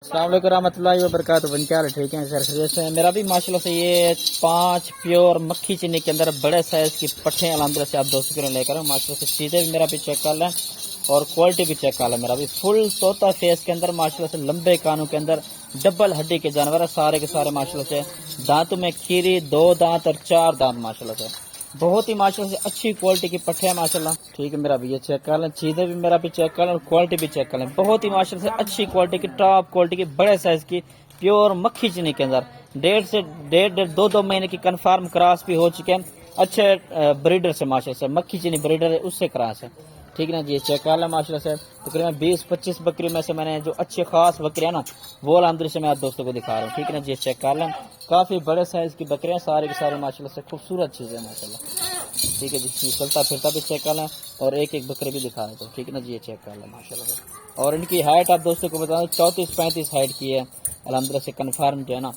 अस्सलाम वालेकुम रहमतुल्लाहि व बरकातुहू। क्या हाल है? ठीक है सर, खैरियत से हैं? मेरा भी माशाल्लाह से ये 5 प्योर मक्खी चीनी के अंदर बड़े साइज की पट्टे अल्हम्दुलिल्लाह से आप दोस्तों के लिए लेकर आऊँ। माशाल्लाह से चीज़ें भी मेरा भी चेक कर लें और क्वालिटी भी चेक कर लें। मेरा भी फुल तोता फेस के अंदर माशाल्लाह से लंबे कानों के अंदर डबल हड्डी के जानवर है, सारे के सारे माशाल्लाह से दांतों में खीरी, 2 दांत और 4 दांत माशाल्लाह से बहुत ही माशाल्लाह से अच्छी क्वालिटी की पट्टे हैं माशाल्लाह। ठीक है, मेरा भी ये चेक कर लें, चीज़ें भी मेरा भी चेक कर लें और क्वालिटी भी चेक कर लें। बहुत ही माशाल्लाह से अच्छी क्वालिटी की, टॉप क्वालिटी की, बड़े साइज की प्योर मक्खी चीनी के अंदर 1.5 महीने की कन्फर्म क्रॉस भी हो चुके हैं अच्छे ब्रीडर से माशाल्लाह से। मक्खी चीनी ब्रीडर है उससे क्रॉस है। ठीक है ना जी, ये चेक कर लें माशाल्लाह से। तकरीबन 20-25 बकरी में से मैंने जो अच्छे खास बकरी है ना वो अल्हम्दुलिल्लाह से मैं आप दोस्तों को दिखा रहा हूँ। ठीक है ना जी, ये चेक कर लें, काफ़ी बड़े साइज की बकरियाँ, सारे के सारे माशाल्लाह से खूबसूरत चीज़ें माशाल्लाह। ठीक है जी, ये चलता फिरता भी चेक कर लें और एक एक बकरी भी दिखा देते हैं। ठीक है ना जी, ये चेक कर लें माशाल्लाह से। और इनकी हाइट आप दोस्तों को बता दें 34-35 हाइट की है अल्हम्दुलिल्लाह से, कन्फर्म जो है ना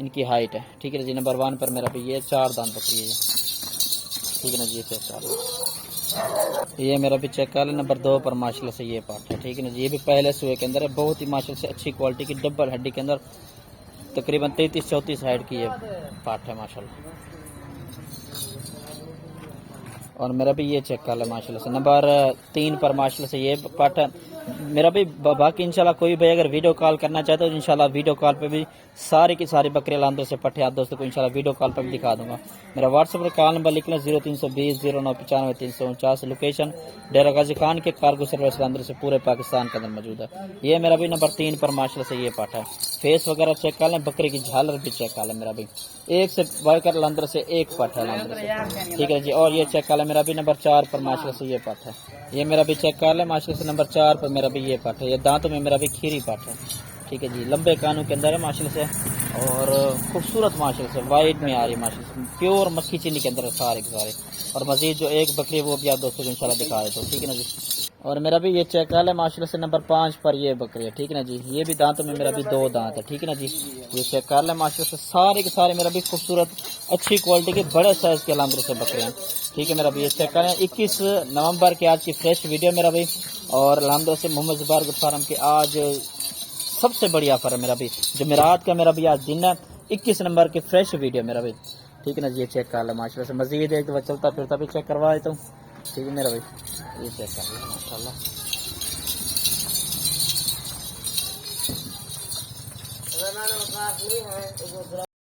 इनकी हाइट है। ठीक है जी, नंबर 1 पर मेरा भी ये 4 दांत बकरी है। ठीक है ना जी, ये चेक कर लें, ये मेरा भी चेक कर लें। नंबर 2 पर माशाल्लाह से ये पार्ट है। ठीक है ना जी, ये भी पहले सुए के अंदर है, बहुत ही माशाल्लाह से अच्छी क्वालिटी की डबल हड्डी के अंदर तकरीबन 33-34 हाइट की ये पार्ट है माशाल्लाह। और मेरा भी ये चेक कर ले माशाल्लाह से। नंबर 3 पर माशाल्लाह से ये पार्ट है मेरा भी। बाकी इंशाल्लाह कोई भी अगर वीडियो कॉल करना चाहते हो इंशाल्लाह वीडियो कॉल पे भी सारी की सारी बकरी अल्हम्दुलिल्लाह से पट्टे आप दोस्तों को इंशाल्लाह वीडियो कॉल पर भी दिखा दूंगा। मेरा व्हाट्सएप पर कॉल नंबर लिख लें 0320 0995 349। लोकेशन डेरा गाजी खान के कार्गो सर्विस अल्हम्दुलिल्लाह से पूरे पाकिस्तान के अंदर मौजूद है। ये मेरा भी नंबर 3 पर माशाल्लाह से ये पार्ट है। फेस वगैरह चेक कर लें, बकरी की झालर भी चेक कर लें। मेरा भी एक से बढ़कर अल्हम्दुलिल्लाह से एक पार्ट है अल्हम्दुलिल्लाह से। ठीक है जी, और ये चेक कर लें, मेरा भी नंबर 4 पर माशाल्लाह से ये पार्ट है। ये मेरा भी चेक कर लें माशाल्लाह से, नंबर 4 पर मेरा भी ये पार्ट है। ये दांतों में मेरा भी खीरी पार्ट है। ठीक है जी, लंबे कानों के अंदर है माशाल्लाह से और खूबसूरत माशाल्लाह से वाइट में आ रही है माशाल्लाह से, प्योर मक्खी चीनी के अंदर है सारे के सारे। और मजीद जो एक बकरी है वो भी आप दोस्तों को इंशाल्लाह दिखा देता हूँ। ठीक है ना जी, और मेरा भी ये चेक कर लें माशाल्लाह से, नंबर 5 पर ये बकरी है। ठीक है ना जी, ये भी दांतों में मेरा भी 2 दांत है। ठीक है ना जी, ये चेक कर लें माशाल्लाह से, सारे के सारे मेरा भी खूबसूरत अच्छी क्वालिटी के बड़े साइज के अल्हम्दुलिल्लाह से बकरियाँ। ठीक है, मेरा भी ये चेक करें 21 नवंबर के आज की फ्रेश वीडियो मेरा भी। और अल्हम्दुलिल्लाह से मोहम्मद जुबैर गुड फार्म के आज सबसे बड़ी ऑफर है मेरा भी, जमेरात का मेरा भी आज दिन है, 21 नंबर की फ्रेश वीडियो मेरा भी। ठीक है ना जी, ये चेक कर लें माशाल्लाह से। मजीद एक दफा चलता फिरता भी चेक करवा देता हूँ। ठीक है मेरा भाई, ये चेक कर लें माशाल्लाह।